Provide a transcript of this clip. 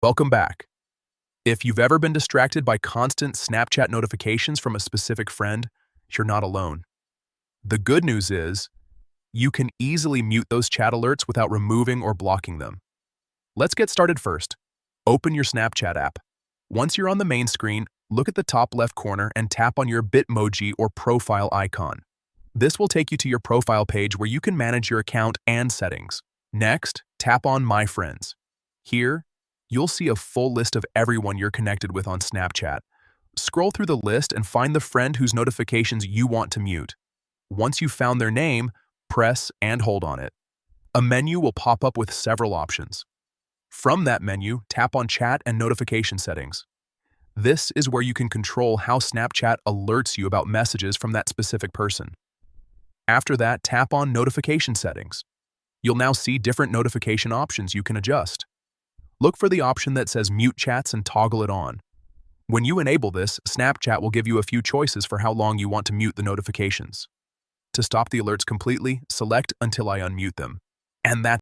Welcome back. If you've ever been distracted by constant Snapchat notifications from a specific friend, you're not alone. The good news is, you can easily mute those chat alerts without removing or blocking them. Let's get started first. Open your Snapchat app. Once you're on the main screen, look at the top left corner and tap on your Bitmoji or profile icon. This will take you to your profile page where you can manage your account and settings. Next, tap on My Friends. Here, you'll see a full list of everyone you're connected with on Snapchat. Scroll through the list and find the friend whose notifications you want to mute. Once you've found their name, press and hold on it. A menu will pop up with several options. From that menu, tap on Chat and Notification Settings. This is where you can control how Snapchat alerts you about messages from that specific person. After that, tap on Notification Settings. You'll now see different notification options you can adjust. Look for the option that says Mute Chats and toggle it on. When you enable this, Snapchat will give you a few choices for how long you want to mute the notifications. To stop the alerts completely, select Until I unmute them. And that's